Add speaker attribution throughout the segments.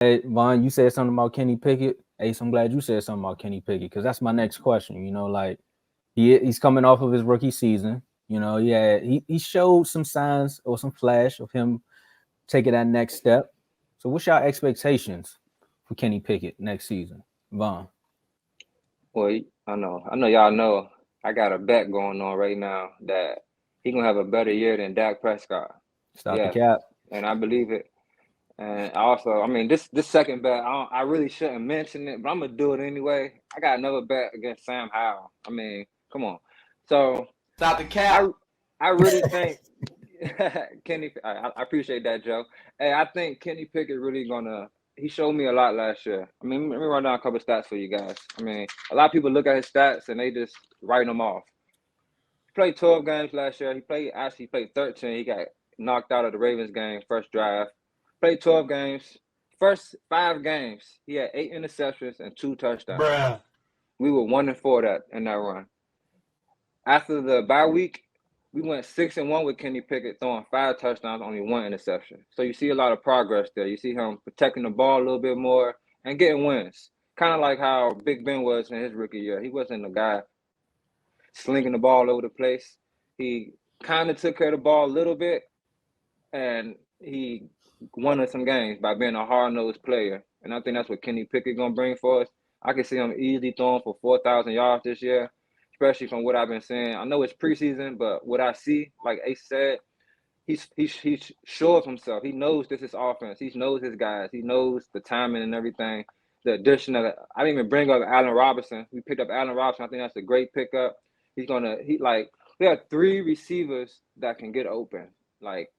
Speaker 1: Hey, Vaughn, you said something about Kenny Pickett. Ace, I'm glad you said something about Kenny Pickett because that's my next question. Like he's coming off of his rookie season. He showed some signs or some flash of him taking that next step. So, what's your expectations for Kenny Pickett next season, Vaughn?
Speaker 2: Well, I know y'all know I got a bet going on right now that he gonna have a better year than Dak Prescott.
Speaker 1: Stop the
Speaker 2: Yes,
Speaker 1: cap.
Speaker 2: and I believe it. And also, I mean, this second bet, I really shouldn't mention it, but I'm gonna do it anyway. I got another bet against Sam Howell. I mean, come on. So
Speaker 3: Stop the
Speaker 2: I
Speaker 3: cap.
Speaker 2: I really think Kenny. I appreciate that, Joe. Hey, I think Kenny Pickett really gonna. He showed me a lot last year. I mean, let me run down a couple stats for you guys. I mean, a lot of people look at his stats and they just write them off. He played 12 games last year. He played 13. He got knocked out of the Ravens game first drive. Played 12 games. First 5 games, he had 8 interceptions and 2 touchdowns.
Speaker 3: Bruh.
Speaker 2: We were 1-4 that in that run. After the bye week, we went 6-1 with Kenny Pickett throwing 5 touchdowns, only 1 interception. So you see a lot of progress there. You see him protecting the ball a little bit more and getting wins. Kind of like how Big Ben was in his rookie year. He wasn't a guy slinging the ball over the place. He kind of took care of the ball a little bit, and he won us some games by being a hard-nosed player. And I think that's what Kenny Pickett gonna bring for us. I can see him easily throwing for 4,000 yards this year, especially from what I've been seeing. I know it's preseason, but what I see, like Ace said, he's sure of himself. He knows this is offense. He knows his guys. He knows the timing and everything. The addition of I didn't even bring up Allen Robinson. We picked up Allen Robinson. I think that's a great pickup. We have 3 receivers that can get open like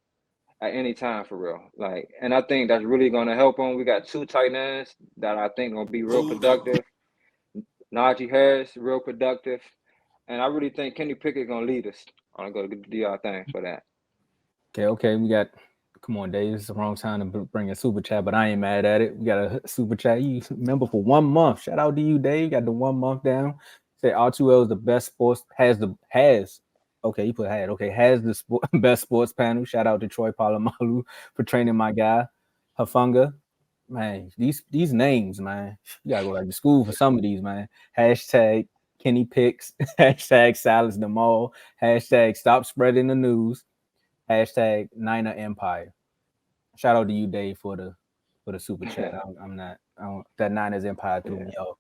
Speaker 2: at any time for real. Like, and I think that's really gonna help him. We got 2 tight ends that I think gonna be real productive. Najee Harris, real productive. And I really think Kenny Pickett gonna lead us. I'm gonna go do y'all thing for that.
Speaker 1: Okay. We got. Come on, Dave. It's the wrong time to bring a super chat, but I ain't mad at it. We got a super chat. You remember for 1 month. Shout out to you, Dave. Got the 1 month down. Say R2L is the best sports has. Okay, you put had. Okay, has the best sports panel. Shout out to Troy Polamalu for training my guy, Hafunga. Man, these names, man. You gotta go back to school for some of these, man. Hashtag Kenny Picks. Hashtag Silence them all. Hashtag Stop spreading the news. Hashtag Niner Empire. Shout out to you, Dave, for the super chat. I'm not. That Niners Empire threw me off.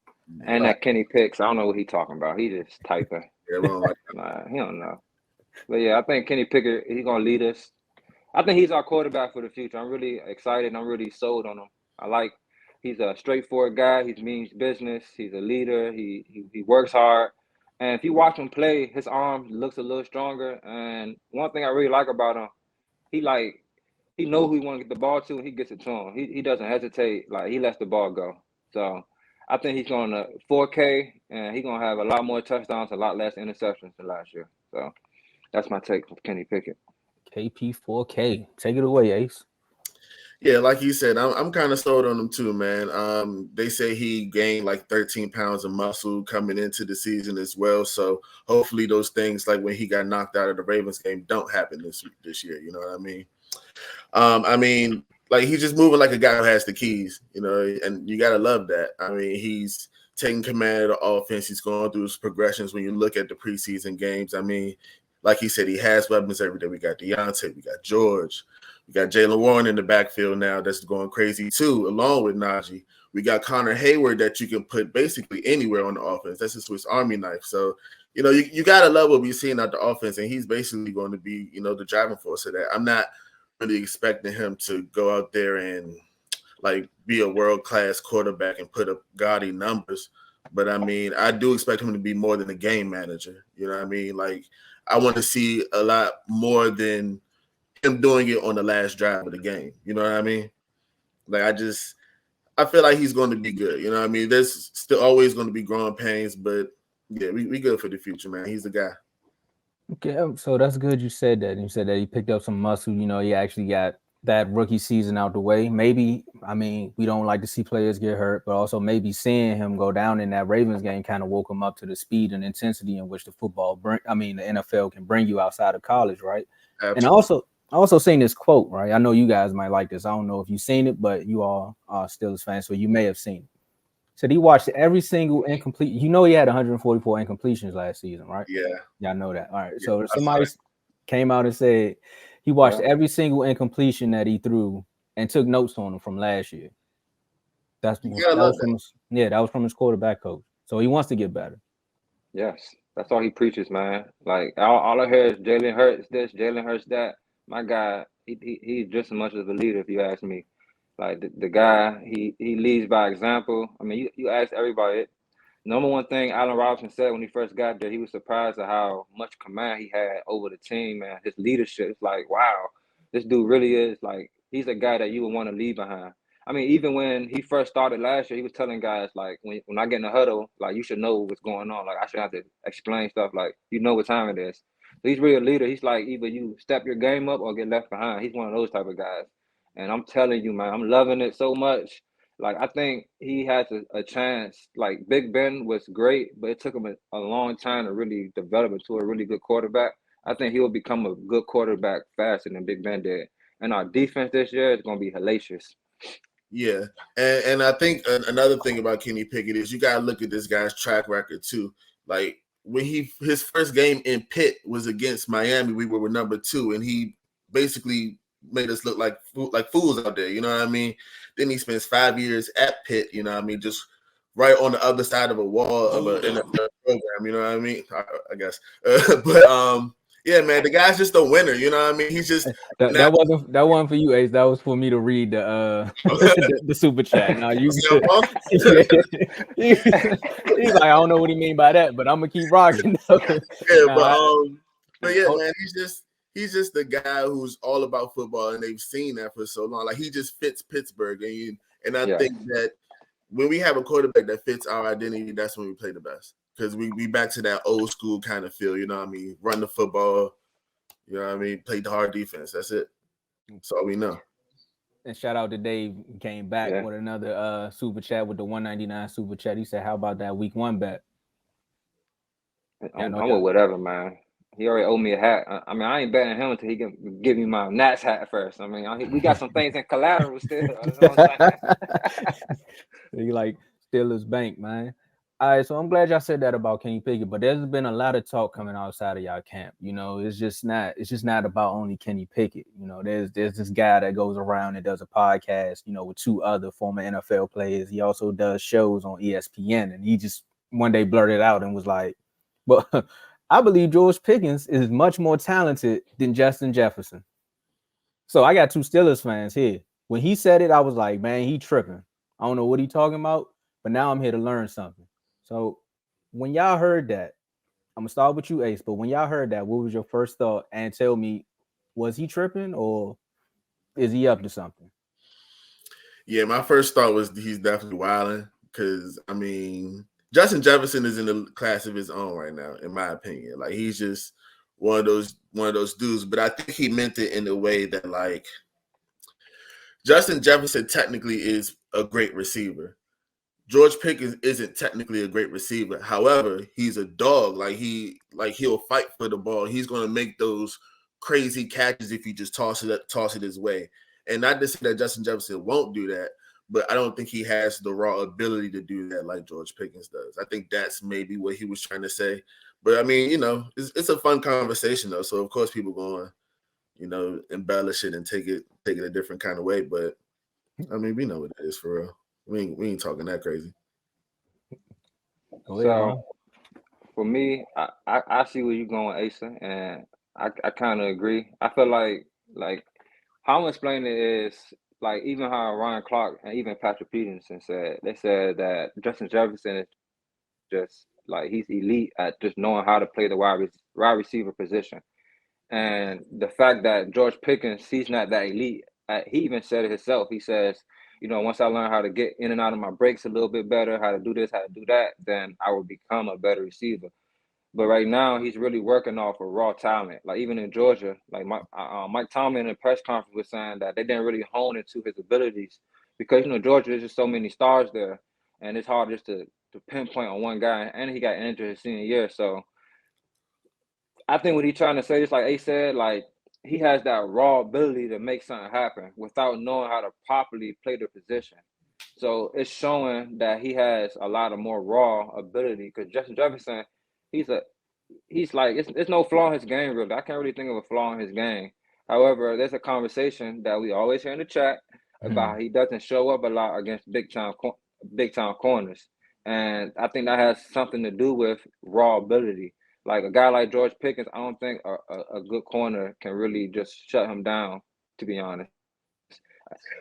Speaker 2: And
Speaker 1: But
Speaker 2: that Kenny Picks, I don't know what he talking about. He just typing.
Speaker 4: Yeah, we don't like
Speaker 2: Nah, he don't know. But yeah, I think Kenny Pickett, he's gonna lead us. I think he's our quarterback for the future. I'm really excited. I'm really sold on him. I like. He's a straightforward guy. He means business. He's a leader. He works hard. And if you watch him play, his arm looks a little stronger. And one thing I really like about him, he like he knows who he want to get the ball to, and he gets it to him. He doesn't hesitate. Like he lets the ball go. So I think he's going to 4K, and he's gonna have a lot more touchdowns, a lot less interceptions than last year. So that's my take for Kenny Pickett.
Speaker 1: KP4K, take it away, Ace.
Speaker 4: Yeah, like you said, I'm kind of sold on him too, man. They say he gained like 13 pounds of muscle coming into the season as well. So hopefully those things like when he got knocked out of the Ravens game don't happen this year. You know what I mean? Like he's just moving like a guy who has the keys, you know, and you gotta love that. I mean, he's taking command of the offense. He's going through his progressions. When you look at the preseason games, I mean, like he said, he has weapons every day. We got Deontay, we got George. We got Jaylen Warren in the backfield now that's going crazy too, along with Najee. We got Connor Hayward that you can put basically anywhere on the offense. That's a Swiss Army knife. So, you know, you got to love what we're seeing out the offense, and he's basically going to be, you know, the driving force of that. I'm not really expecting him to go out there and, like, be a world-class quarterback and put up gaudy numbers. But, I mean, I do expect him to be more than a game manager. You know what I mean? Like, I want to see a lot more than – him doing it on the last drive of the game. You know what I mean? Like, I feel like he's going to be good. You know what I mean? There's still always going to be growing pains, but yeah, we good for the future, man. He's the guy.
Speaker 1: Okay, so that's good you said that. You said that he picked up some muscle. He actually got that rookie season out the way. Maybe, I mean, we don't like to see players get hurt, but also maybe seeing him go down in that Ravens game kind of woke him up to the speed and intensity in which the NFL can bring you outside of college, right?
Speaker 4: Absolutely.
Speaker 1: And I also seen this quote, right? I know you guys might like this. I don't know if you've seen it, but you all are Steelers fans, so you may have seen it. Said he watched every single incomplete. You know, he had 144 incompletions last season, right?
Speaker 4: Yeah,
Speaker 1: Y'all know that. All right.
Speaker 4: yeah,
Speaker 1: So
Speaker 4: I saw
Speaker 1: somebody
Speaker 4: that.
Speaker 1: came out and said he watched
Speaker 2: Yeah.
Speaker 1: every single incompletion that he threw and took notes on them from last year. That
Speaker 4: You gotta
Speaker 1: was
Speaker 4: love
Speaker 1: from
Speaker 4: that.
Speaker 1: his, yeah, that was from his quarterback coach. So he wants to get better.
Speaker 2: Yes, that's all he preaches, man. Like all I hear is Jalen Hurts this, Jalen Hurts that. My guy, he's just as much of a leader, if you ask me. Like the guy, he leads by example. I mean, you ask everybody. Number one thing Allen Robinson said when he first got there, he was surprised at how much command he had over the team, man. His leadership. It's like, wow, this dude really is like he's a guy that you would want to leave behind. I mean, even when he first started last year, he was telling guys like, when I get in the huddle, like you should know what's going on. Like I should have to explain stuff. Like you know what time it is. So he's really a leader. He's like either you step your game up or get left behind. He's one of those type of guys. And I'm telling you, man, I'm loving it so much. Like I think he has a chance. Like Big Ben was great, but it took him a long time to really develop into a really good quarterback. I think he will become a good quarterback faster than Big Ben did. And our defense this year is going to be hellacious.
Speaker 4: Yeah, and I think another thing about Kenny Pickett is you gotta look at this guy's track record too. Like when his first game in Pitt was against Miami, we were number 2, and he basically made us look like fools out there. You know what I mean? Then he spends 5 years at Pitt. You know what I mean? Just right on the other side of a wall of an NFL program. You know what I mean? I guess, but yeah, man, the guy's just a winner. You know what I mean? He's just now.
Speaker 1: That wasn't for you, Ace. That was for me to read the the super chat. Now you good. Yeah. He's like, I don't know what he mean by that, but I'm gonna keep rocking.
Speaker 4: Yeah,
Speaker 1: Nah,
Speaker 4: but yeah, man, he's just the guy who's all about football, and they've seen that for so long. Like he just fits Pittsburgh, and I
Speaker 2: Yeah.
Speaker 4: think that when we have a quarterback that fits our identity, that's when we play the best. Because we back to that old school kind of feel, you know what I mean? Run the football, you know what I mean? Play the hard defense. That's it. That's all we know.
Speaker 1: and shout out to Dave, came back
Speaker 2: Yeah.
Speaker 1: with another super chat with the 199 super chat. He said, "How about that week 1 bet?"
Speaker 2: I'm with whatever, man. He already owed me a hat. I mean, I ain't betting him until he can give me my Nats hat first. I mean, we got some things in collateral still. You know what I'm saying?
Speaker 1: You like Steelers Bank, man. All right, so I'm glad y'all said that about Kenny Pickett, but there's been a lot of talk coming outside of y'all camp. You know, it's just not about only Kenny Pickett. You know, there's this guy that goes around and does a podcast, you know, with 2 other former NFL players. He also does shows on ESPN, and he just one day blurted out and was like, "But I believe George Pickens is much more talented than Justin Jefferson." So I got 2 Steelers fans here. When he said it, I was like, man, he tripping. I don't know what he talking about, but now I'm here to learn something. So when y'all heard that, I'm gonna start with you, Ace. But when y'all heard that, what was your first thought? And tell me, was he tripping or is he up to something?
Speaker 4: Yeah, my first thought was he's definitely wilding because I mean Justin Jefferson is in a class of his own right now, in my opinion. Like he's just one of those dudes. But I think he meant it in a way that like Justin Jefferson technically is a great receiver. George Pickens isn't technically a great receiver. However, he's a dog. He'll fight for the ball. He's going to make those crazy catches if you just toss it his way. And not to say that Justin Jefferson won't do that, but I don't think he has the raw ability to do that like George Pickens does. I think that's maybe what he was trying to say. But I mean, you know, it's a fun conversation though. So of course people going, you know, embellish it and take it a different kind of way. But I mean, we know what it is for real. We ain't talking that crazy.
Speaker 2: So for me, I see where you're going, Asa, and I kind of agree. I feel like how I'm explaining it is like even how Ryan Clark and even Patrick Peterson said they said that Justin Jefferson is just like he's elite at just knowing how to play the wide receiver position. And the fact that George Pickens, he's not that elite. He even said it himself. He says, you know, once I learn how to get in and out of my breaks a little bit better, how to do this, how to do that, then I will become a better receiver. But right now, he's really working off of raw talent. Like even in Georgia, like Mike Tomlin in the press conference was saying that they didn't really hone into his abilities because you know Georgia there's just so many stars there, and it's hard just to pinpoint on one guy. And he got injured his senior year, so I think what he's trying to say is like Ace said, like he has that raw ability to make something happen without knowing how to properly play the position. So it's showing that he has a lot of more raw ability. Because Justin Jefferson, he's like it's no flaw in his game really. I can't really think of a flaw in his game. However, there's a conversation that we always hear in the chat about how he doesn't show up a lot against big time corners, and I think that has something to do with raw ability. Like a guy like George Pickens, I don't think a good corner can really just shut him down. To be honest,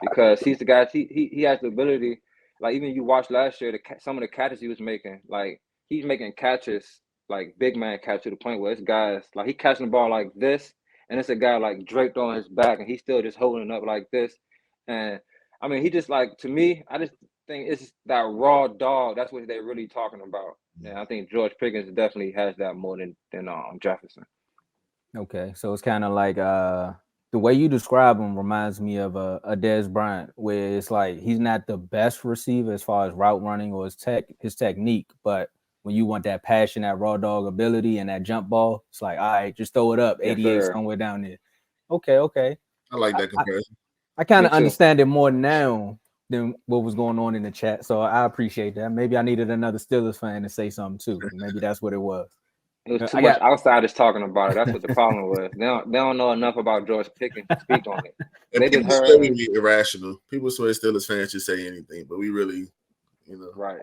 Speaker 2: because he's the guy. He has the ability. Like even you watched last year, some of the catches he was making. Like he's making catches, like big man catch to the point where it's guys like he catching the ball like this, and it's a guy like draped on his back, and he's still just holding it up like this. And I mean, he just like to me, I just think it's that raw dog. That's what they're really talking about. And I think George Pickens definitely has that more than Jefferson.
Speaker 1: Okay, so it's kind of like the way you describe him reminds me of a Dez Bryant, where it's like he's not the best receiver as far as route running or his technique, but when you want that passion, that raw dog ability, and that jump ball, it's like, all right, just throw it up, 88 somewhere down there. Okay.
Speaker 4: I like that comparison.
Speaker 1: I kind of understand it more now than what was going on in the chat, so I appreciate that. Maybe I needed another Steelers fan to say something too. Maybe that's what it was.
Speaker 2: It was too much outsiders talking about it. That's what the problem was. They don't know enough about George Pickens to speak on it.
Speaker 4: And
Speaker 2: they
Speaker 4: people
Speaker 2: just
Speaker 4: swear we be irrational. People swear Steelers fans should say anything, but we really,
Speaker 2: right.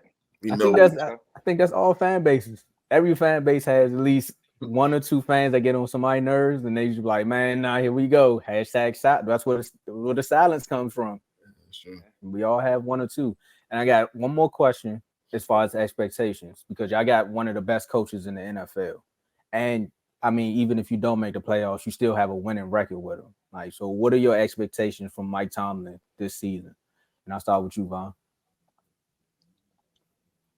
Speaker 1: I think that's all fan bases. Every fan base has at least one or two fans that get on somebody's nerves, and they just be like, "Man, nah, here we go." #shot. That's where the silence comes from.
Speaker 4: That's true.
Speaker 1: We all have one or two. And I got one more question as far as expectations, because y'all got one of the best coaches in the NFL. And I mean, even if you don't make the playoffs, you still have a winning record with him. Like, so what are your expectations from Mike Tomlin this season? And I'll start with you, Von.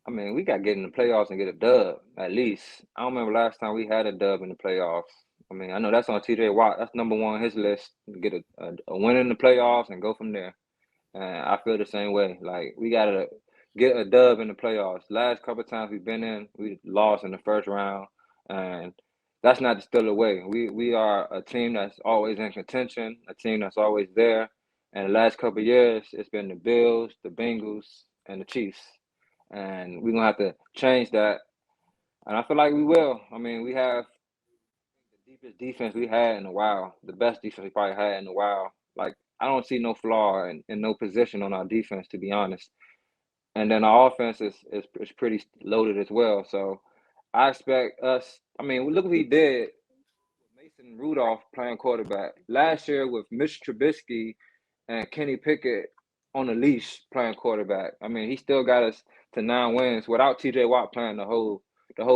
Speaker 2: I mean, we got to get in the playoffs and get a dub, at least. I don't remember last time we had a dub in the playoffs. I mean, I know that's on TJ Watt. That's number one on his list, to get a win in the playoffs and go from there. And I feel the same way. Like, we got to get a dub in the playoffs. Last couple of times we've been in, we lost in the first round. And that's not the Steelers way. We are a team that's always in contention, a team that's always there. And the last couple of years, it's been the Bills, the Bengals, and the Chiefs. And we're going to have to change that. And I feel like we will. I mean, we have the deepest defense we had in a while, the best defense we probably had in a while. Like, I don't see no flaw in no position on our defense, to be honest. And then our offense is pretty loaded as well. So I expect us. I mean, look what he did with Mason Rudolph playing quarterback last year with Mitch Trubisky and Kenny Pickett on a leash playing quarterback. I mean, he still got us to 9 wins without TJ Watt playing the whole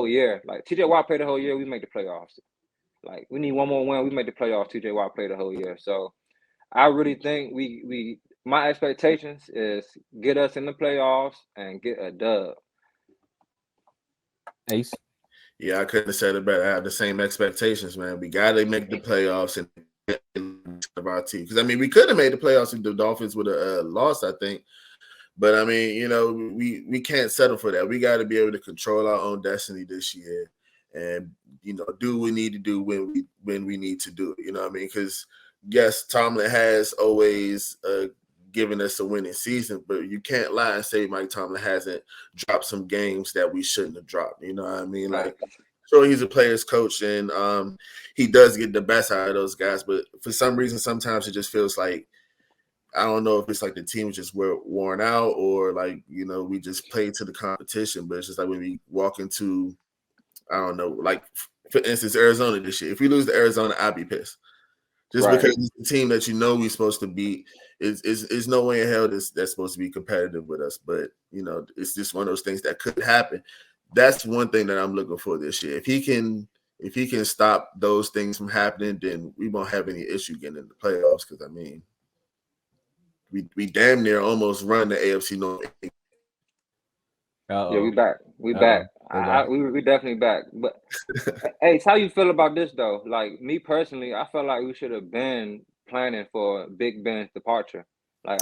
Speaker 2: year. Like TJ Watt played the whole year, we make the playoffs. Like we need one more win, we make the playoffs. TJ Watt played the whole year. So I really think we my expectations is get us in the playoffs and get a dub.
Speaker 1: Ace.
Speaker 4: Yeah, I couldn't have said it better. I have the same expectations, man. We got to make the playoffs and of our team, because I mean we could have made the playoffs if the Dolphins would have lost, I think. But I mean, we can't settle for that. We got to be able to control our own destiny this year, and do what we need to do when we need to do it. You know what I mean? Because yes, Tomlin has always given us a winning season, but you can't lie and say Mike Tomlin hasn't dropped some games that we shouldn't have dropped. You know what I mean? Like, sure, he's a player's coach, and he does get the best out of those guys. But for some reason, sometimes it just feels like, I don't know if it's like the team just worn out or like, we just play to the competition. But it's just like when we walk into, I don't know, like for instance, Arizona this year. If we lose to Arizona, I'd be pissed. Just because it's the team that we're supposed to beat. Is no way in hell that's supposed to be competitive with us. But, it's just one of those things that could happen. That's one thing that I'm looking for this year. If he can stop those things from happening, then we won't have any issue getting in the playoffs. Because, I mean, we damn near almost run the AFC North.
Speaker 2: Yeah, we back. We back. We definitely back. But hey, how you feel about this though? Like me personally, I felt like we should have been planning for Big Ben's departure. Like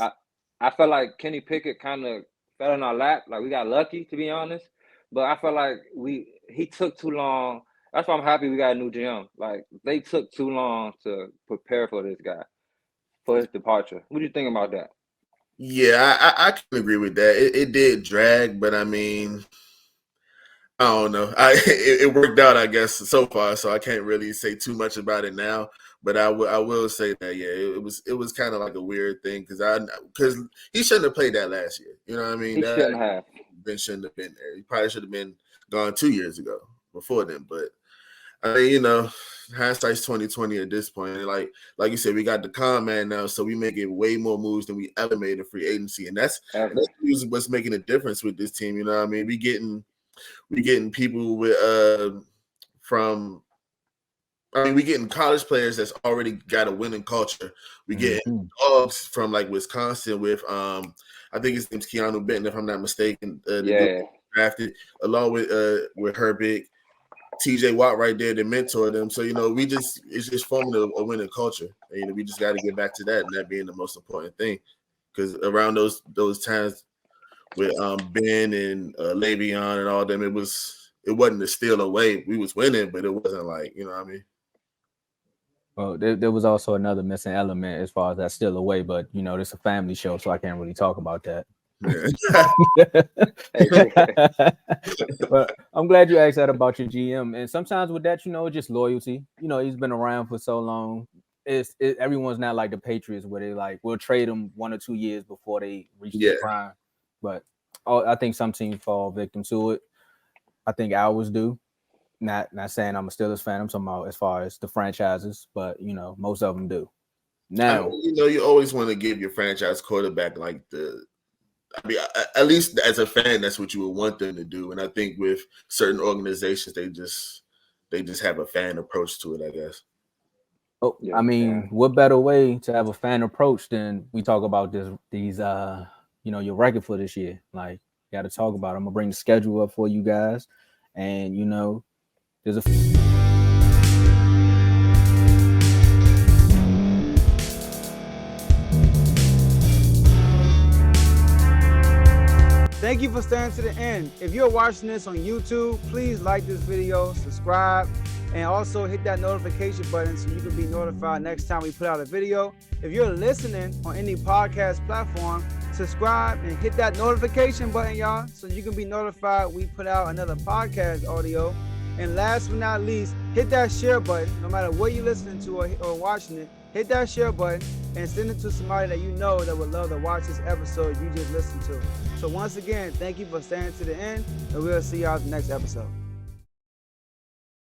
Speaker 2: I felt like Kenny Pickett kind of fell in our lap. Like we got lucky, to be honest. But I felt like he took too long That's why I'm happy we got a new GM. Like, they took too long to prepare for this guy, for his departure. What do you think about that?
Speaker 4: Yeah, I can agree with that. It did drag, but I mean, I don't know. It worked out, I guess, so far. So I can't really say too much about it now. But I will say that it was kind of like a weird thing because he shouldn't have played that last year. You know what I mean?
Speaker 2: He shouldn't have.
Speaker 4: Shouldn't have been there. He probably should have been gone 2 years ago before then. But I mean, hindsight's 2020 at this point. And like you said, we got the con man now, so we making way more moves than we ever made in free agency, and that's what's making a difference with this team. You know what I mean? We getting people with we getting college players that's already got a winning culture. We getting dogs from like Wisconsin with I think his name's Keanu Benton, if I'm not mistaken. Drafted along with Herbig, TJ Watt right there to mentor them. So it's just forming a winning culture. And, we just got to get back to that, and that being the most important thing. Because around those times with Ben and Le'Veon and all them, it wasn't a steal away. We was winning, but it wasn't like, you know what I mean?
Speaker 1: Well, there was also another missing element as far as that steal away, but this is a family show, so I can't really talk about that. But I'm glad you asked that about your GM. And sometimes with that, it's just loyalty. He's been around for so long. Everyone's not like the Patriots where they like we'll trade them 1 or 2 years before they reach their prime. But I think some teams fall victim to it. I think ours do. Not saying I'm a Steelers fan. I'm talking about as far as the franchises, but most of them do. Now,
Speaker 4: you always want to give your franchise quarterback like at least as a fan, that's what you would want them to do. And I think with certain organizations, they just have a fan approach to it, I guess.
Speaker 1: Oh, yeah, I mean, what better way to have a fan approach than we talk about these your record for this year? Like, you got to talk about it. I'm gonna bring the schedule up for you guys, and there's a.
Speaker 3: Thank you for staying to the end. If you're watching this on YouTube, please like this video, subscribe, and also hit that notification button so you can be notified next time we put out a video. If you're listening on any podcast platform, subscribe and hit that notification button, y'all, so you can be notified we put out another podcast audio. And last but not least, hit that share button. No matter what you're listening to or watching it, hit that share button and send it to somebody that you know that would love to watch this episode you just listened to. So once again, thank you for staying to the end, and we'll see y'all in the next episode.